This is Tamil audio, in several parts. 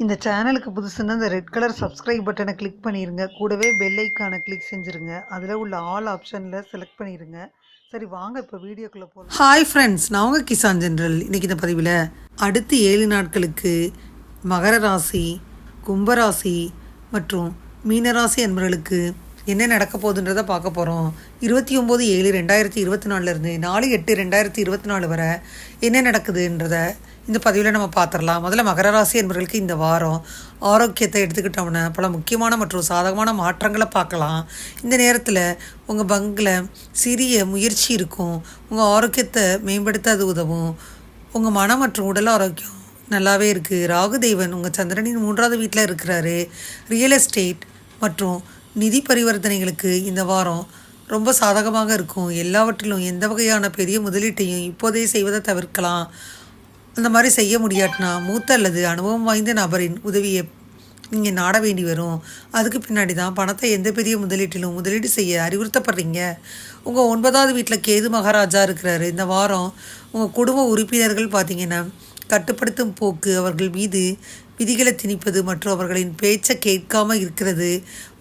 இந்த சேனலுக்கு புதுசுன்னா இந்த ரெட் கலர் சப்ஸ்கிரைப் பட்டனை கிளிக் பண்ணிடுங்க. கூடவே பெல் ஐக்கானை கிளிக் செஞ்சுருங்க. அதில் உள்ள ஆல் ஆப்ஷனில் செலக்ட் பண்ணிடுங்க. சரி வாங்க இப்போ வீடியோக்குள்ளே போகலாம். ஹாய் ஃப்ரெண்ட்ஸ், நான் உங்கள் கிசான் ஜென்ரல். இன்றைக்கி இந்த பதிவில் அடுத்து 7 நாட்களுக்கு மகர ராசி, கும்பராசி மற்றும் மீனராசி என்பவர்களுக்கு என்ன நடக்க போகுதுன்றதை பார்க்க போகிறோம். 29/7/2024 4/8/2024 வரை என்ன நடக்குதுன்றதை இந்த பதிவில் நம்ம பார்த்துடலாம். முதல்ல மகர ராசி என்பவர்களுக்கு இந்த வாரம் ஆரோக்கியத்தை எடுத்துக்கிட்டோம்னா பல முக்கியமான மற்றும் சாதகமான மாற்றங்களை பார்க்கலாம். இந்த நேரத்தில் உங்கள் பங்கில் சிறிய முயற்சி இருக்கும். உங்கள் ஆரோக்கியத்தை மேம்படுத்த அது உதவும். உங்கள் மனம் மற்றும் உடல் ஆரோக்கியம் நல்லாவே இருக்குது. ராகு தேவன் உங்கள் சந்திரனின் 3வது வீட்டில் இருக்கிறாரு. ரியல் எஸ்டேட் மற்றும் நிதி பரிவர்த்தனைகளுக்கு இந்த வாரம் ரொம்ப சாதகமாக இருக்கும். எல்லாவற்றிலும் எந்த வகையான பெரிய முதலீட்டையும் இப்போதே செய்வதை தவிர்க்கலாம். அந்த மாதிரி செய்ய முடியாட்டினா மூத்த அல்லது அனுபவம் வாய்ந்த நபரின் உதவியை நீங்கள் நாட வேண்டி வரும். அதுக்கு பின்னாடி தான் பணத்தை எந்த பெரிய முதலீட்டிலும் முதலீடு செய்ய அறிவுறுத்தப்படுறீங்க. உங்கள் 9வது வீட்டில் கேது மகாராஜா இருக்கிறாரு. இந்த வாரம் உங்கள் குடும்ப உறுப்பினர்கள் பார்த்தீங்கன்னா கட்டுப்படுத்தும் போக்கு, அவர்கள் மீது விதிகளை திணிப்பது மற்றும் அவர்களின் பேச்சை கேட்காமல் இருக்கிறது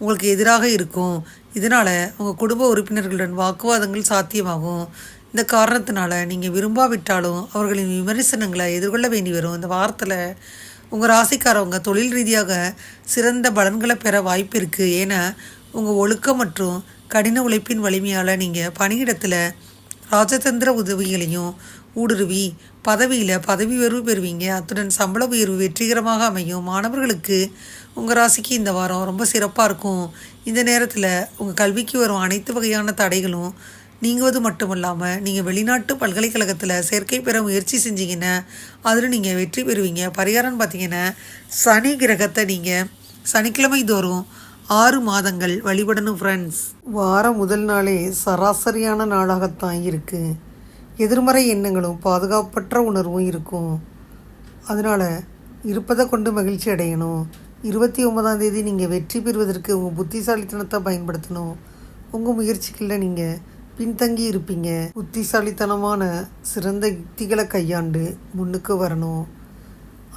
உங்களுக்கு எதிராக இருக்கும். இதனால் உங்கள் குடும்ப உறுப்பினர்களுடன் வாக்குவாதங்கள் சாத்தியமாகும். இந்த காரணத்தினால நீங்கள் விரும்பாவிட்டாலும் அவர்களின் விமர்சனங்களை எதிர்கொள்ள வேண்டி வரும். இந்த வாரத்தில் உங்கள் ராசிக்காரவங்க தொழில் ரீதியாக சிறந்த பலன்களை பெற வாய்ப்பு இருக்குது. ஏன்னா உங்கள் ஒழுக்கம் மற்றும் கடின உழைப்பின் வலிமையால் நீங்கள் பணியிடத்தில் ராஜதந்திர உதவிகளையும் ஊடுருவி பதவியில் பதவி உயர்வு பெறுவீங்க. அத்துடன் சம்பள உயர்வு வெற்றிகரமாக அமையும். மாணவர்களுக்கு உங்கள் ராசிக்கு இந்த வாரம் ரொம்ப சிறப்பாக இருக்கும். இந்த நேரத்தில் உங்கள் கல்விக்கு வரும் அனைத்து வகையான தடைகளும் நீங்குவது மட்டும் இல்லாமல் நீங்கள் வெளிநாட்டு பல்கலைக்கழகத்தில் சேர்க்கை பெற முயற்சி செஞ்சீங்கன்னா அதில் நீங்கள் வெற்றி பெறுவீங்க. பரிகாரம்னு பார்த்தீங்கன்னா சனி கிரகத்தை நீங்கள் சனிக்கிழமை தோறும் 6 மாதங்கள் வழிபடணும் ஃப்ரெண்ட்ஸ். வாரம் முதல் நாளே சராசரியான நாளாகத்தான் இருக்குது. எதிர்மறை எண்ணங்களும் பாதுகாப்பற்ற உணர்வும் இருக்கும். அதனால் இருப்பதை கொண்டு மகிழ்ச்சி அடையணும். 29ஆம் தேதி நீங்கள் வெற்றி பெறுவதற்கு உங்கள் புத்திசாலித்தனத்தை பயன்படுத்தணும். உங்கள் முயற்சிகளில் நீங்கள் பின்தங்கி இருப்பீங்க. புத்திசாலித்தனமான சிறந்த யுக்திகளை கையாண்டு முன்னுக்கு வரணும்.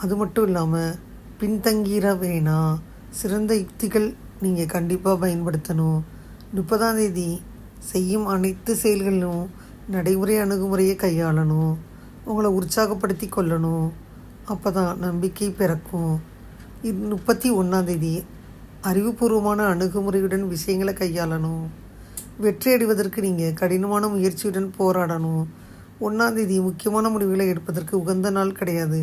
அது மட்டும் இல்லாமல் பின்தங்கிட வேணாம். சிறந்த யுக்திகள் நீங்கள் கண்டிப்பாக பயன்படுத்தணும். 30ஆம் தேதி செய்யும் அனைத்து செயல்களிலும் நடைமுறை அணுகுமுறையை கையாளணும். உங்களை உற்சாகப்படுத்தி கொள்ளணும். அப்போ தான் நம்பிக்கை பிறக்கும். 31ஆம் தேதி அறிவுபூர்வமான அணுகுமுறையுடன் விஷயங்களை கையாளணும். வெற்றி அடைவதற்கு நீங்கள் கடினமான முயற்சியுடன் போராடணும். 1ஆம் தேதி முக்கியமான முடிவுகளை எடுப்பதற்கு உகந்த நாள் கிடையாது.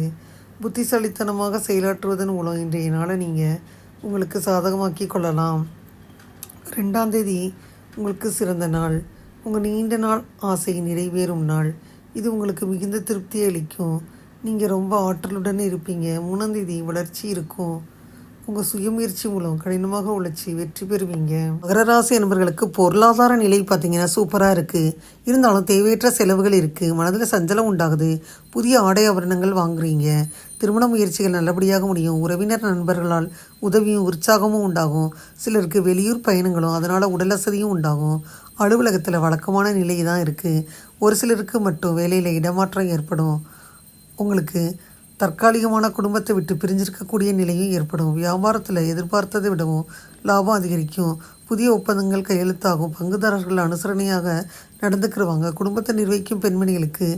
புத்திசாலித்தனமாக செயலாற்றுவதன் மூலம் இன்றைய நாளை நீங்கள் உங்களுக்கு சாதகமாக்கி கொள்ளலாம். 2ஆம் தேதி உங்களுக்கு சிறந்த நாள். உங்கள் நீண்ட நாள் ஆசை நிறைவேறும் நாள். இது உங்களுக்கு மிகுந்த திருப்தியை அளிக்கும். நீங்கள் ரொம்ப ஆற்றலுடன் இருப்பீங்க. 3ஆம் தேதி வளர்ச்சி இருக்கும். உங்கள் சுயமுயற்சி மூலம் கடினமாக உழைச்சி வெற்றி பெறுவீங்க. மகர ராசி என்பவர்களுக்கு பொருளாதார நிலை பார்த்தீங்கன்னா சூப்பராக இருக்குது. இருந்தாலும் தேவையற்ற செலவுகள் இருக்குது. மனதில் சஞ்சலம் உண்டாகுது. புதிய ஆடை ஆபரணங்கள் வாங்குறீங்க. திருமண முயற்சிகள் நல்லபடியாக முடியும். உறவினர் நண்பர்களால் உதவியும் உற்சாகமும் உண்டாகும். சிலருக்கு வெளியூர் பயணங்களும் அதனால் உடல் அசதியும் உண்டாகும். அலுவலகத்தில் வழக்கமான நிலை தான் இருக்குது. ஒரு சிலருக்கு மட்டும் வேலையில் இடமாற்றம் ஏற்படும். உங்களுக்கு தற்காலிகமான குடும்பத்தை விட்டு பிரிஞ்சிருக்கக்கூடிய நிலையும் ஏற்படும். வியாபாரத்தில் எதிர்பார்த்ததை விடவும் லாபம் அதிகரிக்கும். புதிய ஒப்பந்தங்கள் கையெழுத்தாகும். பங்குதாரர்கள் அனுசரணையாக நடந்துக்கிறவாங்க. குடும்பத்தை நிர்வகிக்கும் பெண்மணிகளுக்கு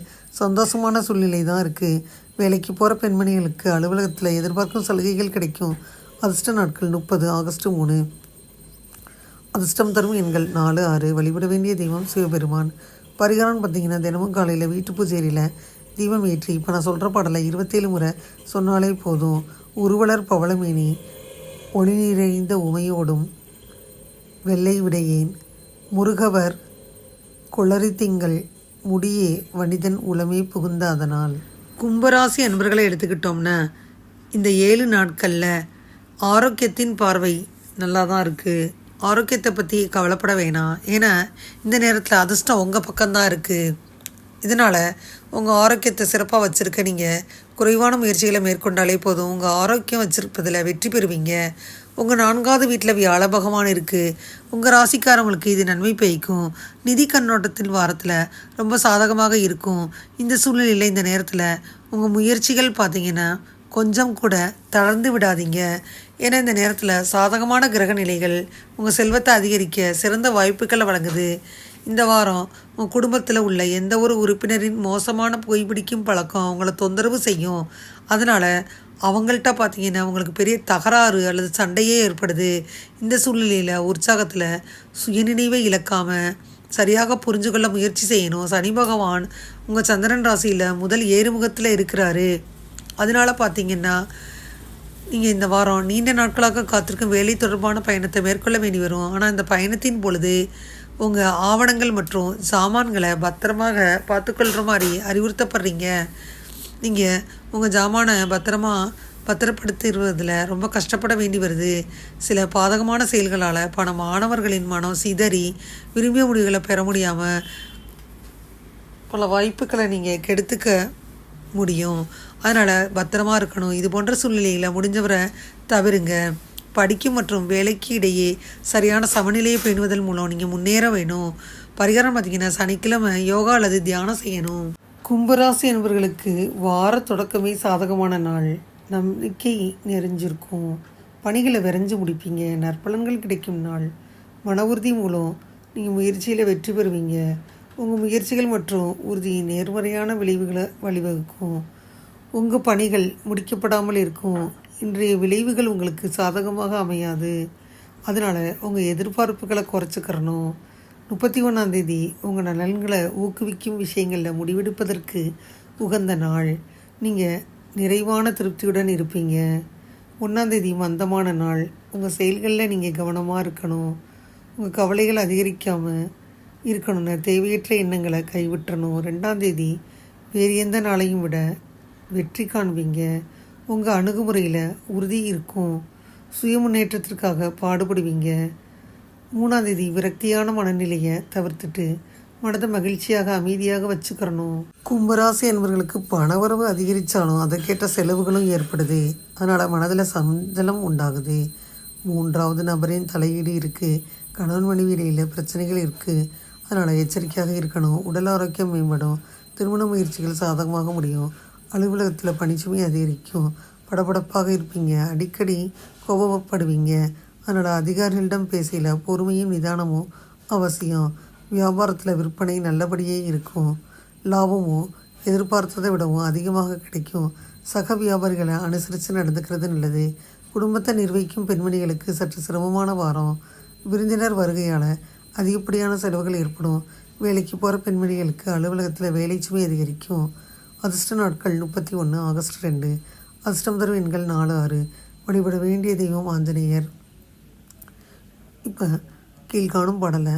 சந்தோஷமான சூழ்நிலை தான் இருக்குது. வேலைக்கு போகிற பெண்மணிகளுக்கு அலுவலகத்தில் எதிர்பார்க்கும் சலுகைகள் கிடைக்கும். அதிர்ஷ்ட நாட்கள் 30 ஆகஸ்ட் 3. அதிர்ஷ்டம் தரும் எண்கள் 4, 6. வழிபட வேண்டிய தெய்வம் சிவபெருமான். பரிகாரம்னு பார்த்தீங்கன்னா தினமும் காலையில் வீட்டு பூஜையில் தீபம் ஏற்றி இப்போ நான் சொல்கிற பாடலை 27 முறை சொன்னாலே போதும். உருவலர் பவளமேனி ஒளி நிறைந்த உமையோடும் வெள்ளை விடையேன் முருகவர் கொளரி திங்கள் முடியே வனிதன் உளமே புகுந்த அதனால். கும்பராசி அன்பர்களை எடுத்துக்கிட்டோம்னா இந்த 7 நாட்களில் ஆரோக்கியத்தின் பார்வை நல்லா தான் இருக்குது. ஆரோக்கியத்தை பற்றி கவலைப்பட வேணாம். ஏன்னா இந்த நேரத்தில் அதிர்ஷ்டம் உங்கள் பக்கம்தான் இருக்குது. இதனால் உங்கள் ஆரோக்கியத்தை சிறப்பாக வச்சுருக்க நீங்கள் குறைவான முயற்சிகளை மேற்கொண்டாலே போதும். உங்கள் ஆரோக்கியம் வச்சுருப்பதில் வெற்றி பெறுவீங்க. உங்கள் 4வது வீட்டில் வியாழ பகவான் இருக்குது. உங்கள் ராசிக்காரங்களுக்கு இது நன்மை பயக்கும். நிதி கண்ணோட்டத்தின் வாரத்தில் ரொம்ப சாதகமாக இருக்கும். இந்த சூழ்நிலையில் இந்த நேரத்தில் உங்கள் முயற்சிகள் பார்த்திங்கன்னா கொஞ்சம் கூட தளர்ந்து விடாதீங்க. ஏன்னா இந்த நேரத்தில் சாதகமான கிரக நிலைகள் உங்கள் செல்வத்தை அதிகரிக்க சிறந்த வாய்ப்புகளை வழங்குது. இந்த வாரம் உங்கள் குடும்பத்தில் உள்ள எந்த ஒரு உறுப்பினரின் மோசமான புகைப்பிடிக்கும் பழக்கம் உங்களை தொந்தரவு செய்யும். அதனால் அவங்கள்ட்ட பார்த்தீங்கன்னா உங்களுக்கு பெரிய தகராறு அல்லது சண்டையே ஏற்படுது. இந்த சூழ்நிலையில் உற்சாகத்தில் சுயநினைவை இழக்காமல் சரியாக புரிஞ்சு கொள்ள முயற்சி செய்யணும். சனி பகவான் உங்கள் சந்திரன் ராசியில் முதல் ஏறுமுகத்தில் இருக்கிறாரு. அதனால் பார்த்தீங்கன்னா நீங்கள் இந்த வாரம் நீண்ட நாட்களாக காத்திருக்கும் வேலை தொடர்பான பயணத்தை மேற்கொள்ள வேண்டி வரும். ஆனால் இந்த பயணத்தின் பொழுது உங்கள் ஆவணங்கள் மற்றும் சாமான்களை பத்திரமாக பார்த்துக்கொள்கிற மாதிரி அறிவுறுத்தப்படுறீங்க. நீங்கள் உங்கள் ஜாமானை பத்திரப்படுத்துவதில் ரொம்ப கஷ்டப்பட வேண்டி வருது. சில பாதகமான செயல்களால் மாணவர்களின் மனம் சிதறி விரும்பிய முடிவுகளை பெற முடியாமல் பல வாய்ப்புகளை நீங்கள் கெடுத்துக்க முடியும். அதனால் பத்திரமா இருக்கணும். இது போன்ற சூழ்நிலையில் முடிஞ்சவரை தவிருங்க. படிக்கும் மற்றும் வேலைக்கு இடையே சரியான சமநிலையை பேணுவதன் மூலம் நீங்கள் முன்னேற வேணும். பரிகாரம் பார்த்திங்கன்னா சனிக்கிழமை யோகா அல்லது தியானம் செய்யணும். கும்பராசி என்பவர்களுக்கு வார தொடக்கமே சாதகமான நாள். நம்பிக்கை நிறைஞ்சிருக்கும். பணிகளை விரைஞ்சு முடிப்பீங்க. நற்பலன்கள் கிடைக்கும் நாள். மன உறுதி மூலம் நீங்கள் முயற்சியில் வெற்றி பெறுவீங்க. உங்கள் முயற்சிகள் மற்றும் உறுதி நேர்மறையான விளைவுகளை வழிவகுக்கும். உங்கள் பணிகள் முடிக்கப்படாமல் இருக்கும். இன்றைய விளைவுகள் உங்களுக்கு சாதகமாக அமையாது. அதனால் உங்கள் எதிர்பார்ப்புகளை குறைச்சிக்கிறணும். 31 உங்கள் நலன்களை ஊக்குவிக்கும் விஷயங்களில் முடிவெடுப்பதற்கு உகந்த நாள். நீங்கள் நிறைவான திருப்தியுடன் இருப்பீங்க. 1 மந்தமான நாள். உங்கள் செயல்களில் நீங்கள் கவனமாக இருக்கணும். உங்கள் கவலைகள் அதிகரிக்காமல் இருக்கணும்னு தேவையற்ற எண்ணங்களை கைவிட்டணும். 2 வேறு எந்த நாளையும் விட வெற்றி காண்பீங்க. உங்கள் அணுகுமுறையில் உறுதி இருக்கும். சுய முன்னேற்றத்திற்காக பாடுபடுவீங்க. 3 விரக்தியான மனநிலையை தவிர்த்துட்டு மனதை மகிழ்ச்சியாக அமைதியாக வச்சுக்கிறணும். கும்பராசி என்பவர்களுக்கு பணவரவு அதிகரித்தாலும் அதற்கேற்ற செலவுகளும் ஏற்படுது. அதனால் மனதில் சஞ்சலம் உண்டாகுது. 3வது நபரின் தலையீடு இருக்குது. கணவன் மனைவி இடையில் பிரச்சனைகள் இருக்குது. அதனால் எச்சரிக்கையாக இருக்கணும். உடல் ஆரோக்கியம் மேம்படும். திருமண முயற்சிகள் சாதகமாக முடியும். அலுவலகத்தில் பணிச்சுமை அதிகரிக்கும். படபடப்பாக இருப்பீங்க. அடிக்கடி கோபப்படுவீங்க. அதனால் அதிகாரிகளிடம் பேசல பொறுமையும் நிதானமும் அவசியம். வியாபாரத்தில் விற்பனை நல்லபடியே இருக்கும். லாபமும் எதிர்பார்த்ததை விடவும் அதிகமாக கிடைக்கும். சக வியாபாரிகளை அனுசரித்து நடந்துக்கிறது நல்லது. குடும்பத்தை நிர்வகிக்கும் பெண்மணிகளுக்கு சற்று சிரமமான வாரம். விருந்தினர் வருகையால் அதிகப்படியான செலவுகள் ஏற்படும். வேலைக்கு போகிற பெண்மணிகளுக்கு அலுவலகத்தில் வேலை சுமை அதிகரிக்கும். அதிர்ஷ்ட நாட்கள் 31 ஆகஸ்ட் 2. அதிர்ஷ்டம் தரும் எண்கள் 4, 6. வழிபட வேண்டிய தெய்வம் ஆஞ்சநேயர். இப்போ கீழ்காணும் பாடலை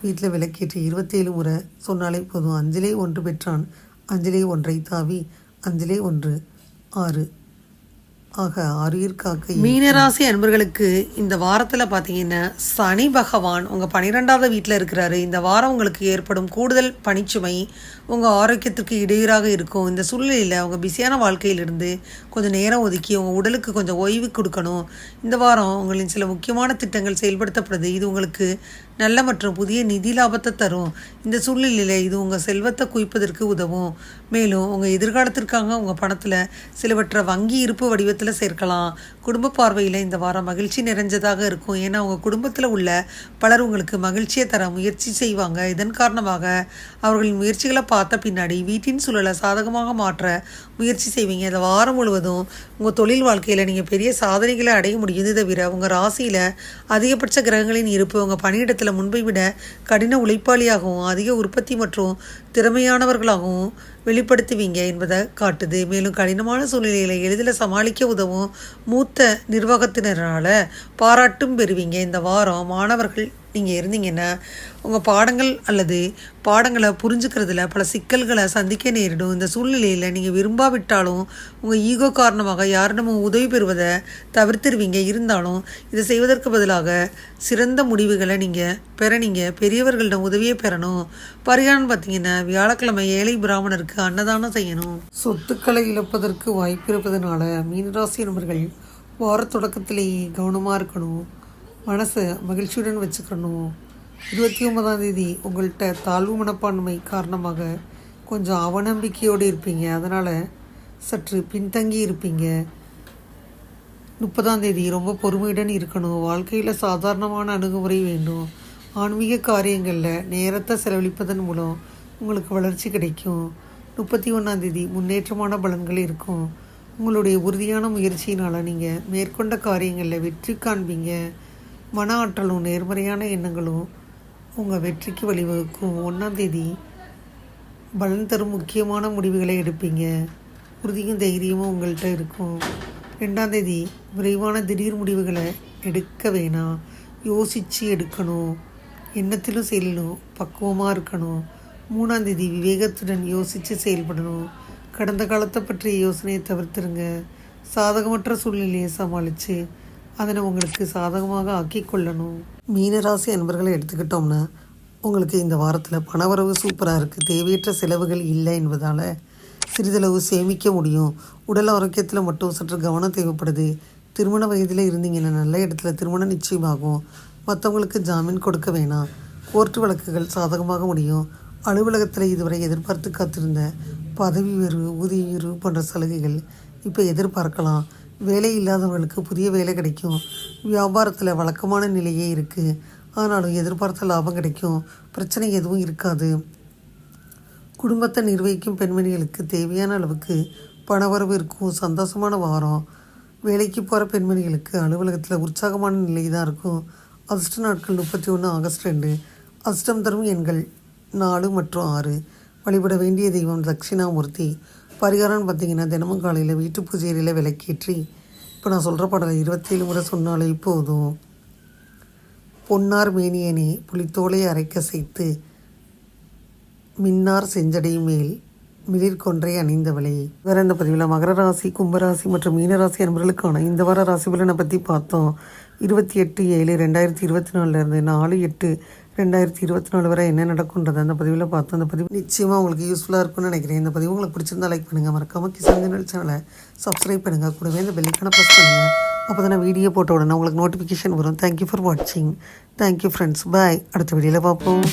வீட்டில் விளக்கேற்றி 27 முறை சொன்னாலே போதும். அஞ்சலே ஒன்று பெற்றான், அஞ்சலே ஒன்றை தாவி, அஞ்சலே ஒன்று 6 ஆக ஆறுயிர்காக்க. மீனராசி அன்பர்களுக்கு இந்த வாரத்தில் பார்த்தீங்கன்னா சனி பகவான் உங்கள் 12வது வீட்டில் இருக்கிறாரு. இந்த வாரம் உங்களுக்கு ஏற்படும் கூடுதல் பணிச்சுமை உங்கள் ஆரோக்கியத்திற்கு இடையூறாக இருக்கும். இந்த சூழ்நிலையில் உங்கள் பிஸியான வாழ்க்கையிலிருந்து கொஞ்சம் நேரம் ஒதுக்கி உங்கள் உடலுக்கு கொஞ்சம் ஓய்வு கொடுக்கணும். இந்த வாரம் உங்களின் சில முக்கியமான திட்டங்கள் செயல்படுத்தப்படுது. இது உங்களுக்கு நல்ல மற்றும் புதிய நிதி லாபத்தை தரும். இந்த சூழ்நிலையில் இது உங்கள் செல்வத்தை குவிப்பதற்கு உதவும். மேலும் உங்கள் எதிர்காலத்திற்காக உங்கள் பணத்தில் சிலவற்றை வங்கி இருப்பு வடிவத்தில் சேர்க்கலாம். குடும்ப பார்வையில் இந்த வாரம் மகிழ்ச்சி நிறைஞ்சதாக இருக்கும். ஏன்னா உங்கள் குடும்பத்தில் உள்ள பலர் உங்களுக்கு மகிழ்ச்சியை தர முயற்சி செய்வாங்க. இதன் காரணமாக அவர்களின் முயற்சிகளை பார்த்த பின்னாடி வீட்டின் சூழலை சாதகமாக மாற்ற முயற்சி செய்வீங்க. இந்த வாரம் முழுவதும் உங்கள் தொழில் வாழ்க்கையில் நீங்கள் பெரிய சாதனைகளை அடைய முடியும். இது தவிர உங்கள் ராசியில் அதிகபட்ச கிரகங்களின் இருப்பு உங்கள் பணியிடத்தில் முன்பை விட கடின உழைப்பாளியாகவும் அதிக உற்பத்தி மற்றும் திறமையானவர்களாகவும் வெளிப்படுத்துவீங்க என்பதை காட்டுது. மேலும் கடினமான சூழ்நிலைகளை எளிதில் சமாளிக்க உதவும் மூத்த நிர்வாகத்தினரால் பாராட்டும் பெறுவீங்க. இந்த வாரம் மாணவர்கள் நீங்கள் இருந்தீங்கன்னா உங்கள் பாடங்களை புரிஞ்சுக்கிறதுல பல சிக்கல்களை சந்திக்க நேரிடும். இந்த சூழ்நிலையில் நீங்கள் விரும்பாவிட்டாலும் உங்கள் ஈகோ காரணமாக யாரிடமும் உதவி பெறுவதை தவிர்த்துருவீங்க. இருந்தாலும் இதை செய்வதற்கு பதிலாக சிறந்த முடிவுகளை நீங்கள் பெரியவர்களிடம் உதவியை பெறணும். பரிகாரம் பார்த்தீங்கன்னா வியாழக்கிழமை ஏழை பிராமணருக்கு அன்னதானம் செய்யணும். சொத்துக்களை இழப்பதற்கு வாய்ப்பு இருப்பதனால மீனராசி நபர்கள் வார தொடக்கத்திலேயே கவனமாக இருக்கணும். மனசை மகிழ்ச்சியுடன் வச்சுக்கணும். 29 உங்கள்கிட்ட தாழ்வு மனப்பான்மை காரணமாக கொஞ்சம் அவநம்பிக்கையோடு இருப்பீங்க. அதனால் சற்று பின்தங்கி இருப்பீங்க. 30ஆம் தேதி ரொம்ப பொறுமையுடன் இருக்கணும். வாழ்க்கையில் சாதாரணமான அணுகுமுறை வேண்டும். ஆன்மீக காரியங்களில் நேரத்தை செலவழிப்பதன் மூலம் உங்களுக்கு வளர்ச்சி கிடைக்கும். 31ஆம் தேதி முன்னேற்றமான பலன்கள் இருக்கும். உங்களுடைய உறுதியான முயற்சியினால் நீங்கள் மேற்கொண்ட காரியங்களில் வெற்றி காண்பீங்க. மன ஆற்றலும் நேர்மறையான எண்ணங்களும் உங்கள் வெற்றிக்கு வழிவகுக்கும். 1ஆம் தேதி பலன் தரும் முக்கியமான முடிவுகளை எடுப்பீங்க. உறுதியும் தைரியமும் உங்கள்கிட்ட இருக்கும். 2ஆம் தேதி விரைவான திடீர் முடிவுகளை எடுக்க வேணாம். யோசித்து எடுக்கணும். எண்ணத்திலும் செயலிலும் பக்குவமாக இருக்கணும். 3ஆம் தேதி விவேகத்துடன் யோசித்து செயல்படணும். கடந்த காலத்தை பற்றிய யோசனையை தவிர்த்துருங்க. சாதகமற்ற சூழ்நிலையை சமாளித்து அதனை உங்களுக்கு சாதகமாக ஆக்கி கொள்ளணும். மீனராசி அன்பர்களை எடுத்துக்கிட்டோம்னா உங்களுக்கு இந்த வாரத்தில் பணவரவு சூப்பராக இருக்குது. தேவையற்ற செலவுகள் இல்லை என்பதால் சிறிதளவு சேமிக்க முடியும். உடல் ஆரோக்கியத்தில் மட்டும் சற்று கவனம் தேவைப்படுது. திருமண வயதில் இருந்தீங்கன்னா நல்ல இடத்துல திருமணம் நிச்சயமாகும். மற்றவங்களுக்கு ஜாமீன் கொடுக்க வேணாம். கோர்ட்டு வழக்குகள் சாதகமாக முடியும். அலுவலகத்தில் இதுவரை எதிர்பார்த்து காத்திருந்த பதவி உயர்வு, ஊதிய உயர்வு போன்ற சலுகைகள் இப்போ எதிர்பார்க்கலாம். வேலை இல்லாதவர்களுக்கு புதிய வேலை கிடைக்கும். வியாபாரத்தில் வழக்கமான நிலையே இருக்குது. ஆனாலும் எதிர்பார்த்த லாபம் கிடைக்கும். பிரச்சனை எதுவும் இருக்காது. குடும்பத்தை நிர்வகிக்கும் பெண்மணிகளுக்கு தேவையான அளவுக்கு பணவரவு இருக்கும். சந்தோஷமான வாரம். வேலைக்கு போகிற பெண்மணிகளுக்கு அலுவலகத்தில் உற்சாகமான நிலை தான் இருக்கும். அதிர்ஷ்ட நாட்கள் 31 ஆகஸ்ட் 2. அதிர்ஷ்டம் தரும் எண்கள் 4 மற்றும் 6. வழிபட வேண்டிய தெய்வம் தட்சிணாமூர்த்தி. பரிகாரம்னு பார்த்தீங்கன்னா தினமும் காலையில் வீட்டு பூஜையில் விளக்கேற்றி இப்போ நான் சொல்கிற பாடலை 27 முறை சொன்னாலே போதும். பொன்னார் மேனியனே புலித்தோலை அரைக்க சேர்த்து மின்னார் செஞ்சடை மேல் மிளிர்கொன்றை அணிந்தவளே. வேறு இந்த பதிவில் மகர ராசி, கும்பராசி மற்றும் மீனராசி அன்பர்களுக்கான இந்த வார ராசி பலனை பற்றி பார்த்தோம். 28/7/2024 4/8/2024 வரை என்ன நடக்கும்ன்றது அந்த பதிவில் பார்த்தோம். அந்த பதிவு நிச்சயமாக உங்களுக்கு யூஸ்ஃபுல்லாக இருக்கும்னு நினைக்கிறேன். இந்த பதிவு உங்களுக்கு பிடிச்சிருந்தா லைக் பண்ணுங்கள். மறக்காமல் கிசான் சேனலை சப்ஸ்கிரைப் பண்ணுங்கள். கூடவே இந்த பெல்லைக்கான ப்ரெஸ் பண்ணுங்கள். அப்போ தானே வீடியோ போட்ட உடனே உங்களுக்கு நோட்டிஃபிகேஷன் வரும். தேங்க்யூ ஃபார் வாட்சிங். Thank you friends. பாய். அடுத்த வீடியோவில் பார்ப்போம்.